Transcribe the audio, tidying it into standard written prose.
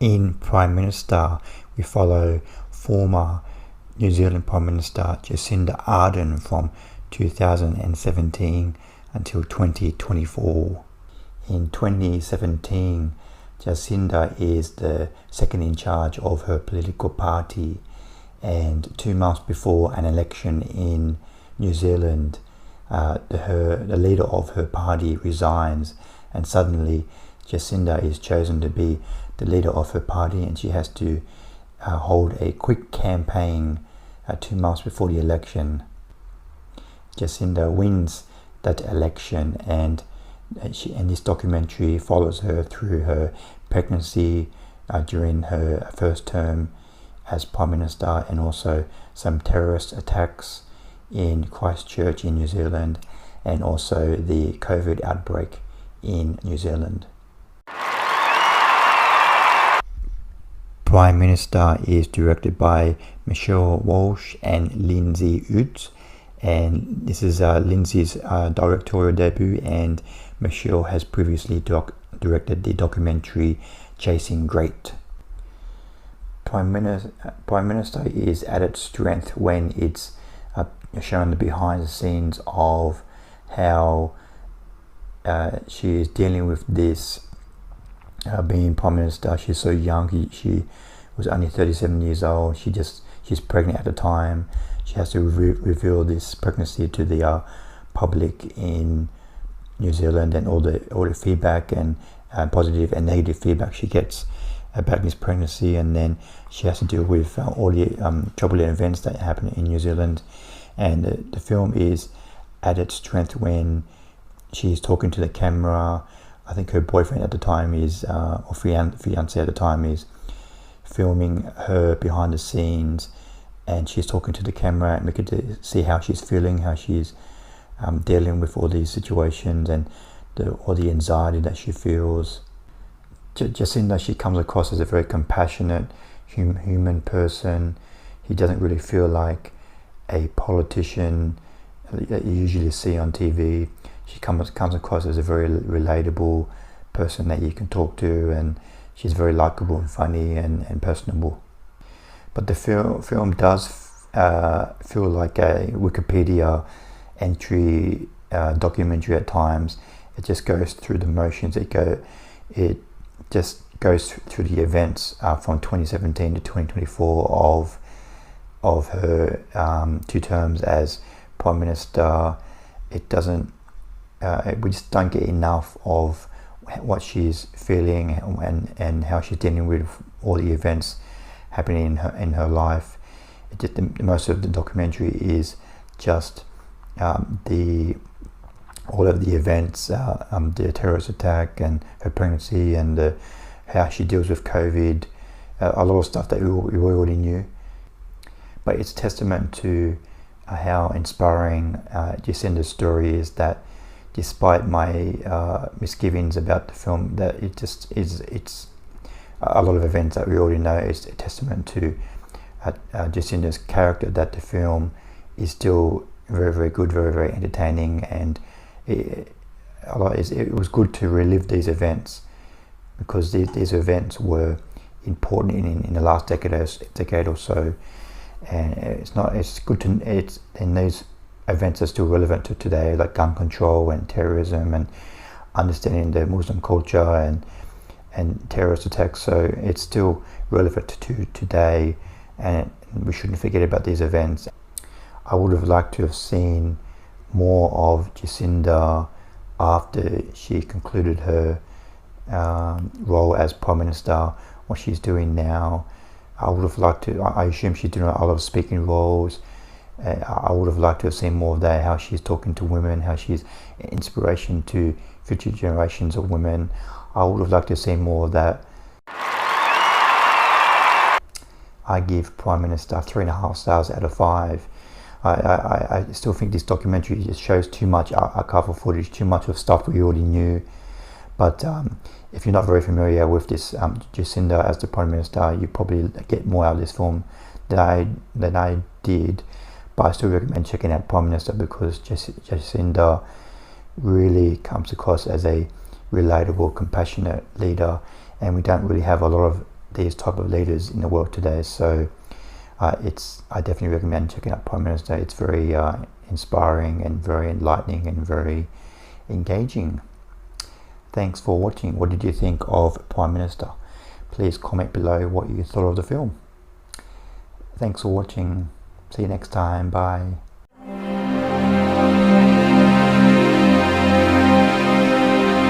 In Prime Minister, we follow former New Zealand Prime Minister Jacinda Ardern from 2017 until 2024. In 2017, Jacinda is the second in charge of her political party, and 2 months before an election in New Zealand, the leader of her party resigns, and suddenly Jacinda is chosen to be the leader of her party, and she has to hold a quick campaign 2 months before the election. Jacinda wins that election, and this documentary follows her through her pregnancy during her first term as Prime Minister, and also some terrorist attacks in Christchurch in New Zealand, and also the COVID outbreak in New Zealand. Prime Minister is directed by Michelle Walsh and Lindsay Utz, and this is Lindsay's directorial debut, and Michelle has previously directed the documentary Chasing Great. Prime Minister is at its strength when it's shown the behind the scenes of how she is dealing with this being Prime Minister. She's so young. She was only 37 years old. She's pregnant at the time. She has to reveal this pregnancy to the public in New Zealand, and all the feedback and positive and negative feedback she gets about this pregnancy, and then she has to deal with all the troubling events that happen in New Zealand. And the film is at its strength when she's talking to the camera. I think her boyfriend at the time is, or fiance at the time, is filming her behind the scenes, and she's talking to the camera, and we get to see how she's feeling, how she's dealing with all these situations, and all the anxiety that she feels. Jacinda, she comes across as a very compassionate, human person. He doesn't really feel like a politician that you usually see on TV. She comes across as a very relatable person that you can talk to, and she's very likable and funny and personable. But the film does feel like a Wikipedia entry documentary at times. It just goes through the motions. It just goes through the events from 2017 to 2024 of her 2 terms as Prime Minister. It doesn't. We just don't get enough of what she's feeling and how she's dealing with all the events happening in her life. Most of the documentary is just all of the events, the terrorist attack and her pregnancy, and how she deals with COVID, a lot of stuff that we already knew. But it's testament to how inspiring Jacinda's story is, that despite my misgivings about the film, that it's a lot of events that we already know. Is a testament to Jacinda's character, that the film is still very, very good, very, very entertaining, and it was good to relive these events, because these events were important in the last decade or so, and it's good to and these events are still relevant to today, like gun control and terrorism and understanding the Muslim culture and terrorist attacks. So it's still relevant to today, and we shouldn't forget about these events. I would have liked to have seen more of Jacinda after she concluded her role as Prime Minister, what she's doing now. I would have liked to, I assume she's doing a lot of speaking roles. I would have liked to have seen more of that, how she's talking to women, how she's an inspiration to future generations of women. I would have liked to have seen more of that. I give Prime Minister 3.5 stars out of 5. I still think this documentary just shows too much archival footage, too much of stuff we already knew. But if you're not very familiar with this Jacinda as the Prime Minister, you probably get more out of this film than I did. But I still recommend checking out Prime Minister, because Jacinda really comes across as a relatable, compassionate leader, and we don't really have a lot of these type of leaders in the world today. So I definitely recommend checking out Prime Minister. It's very inspiring and very enlightening and very engaging. Thanks for watching. What did you think of Prime Minister? Please comment below what you thought of the film. Thanks for watching. See you next time. Bye.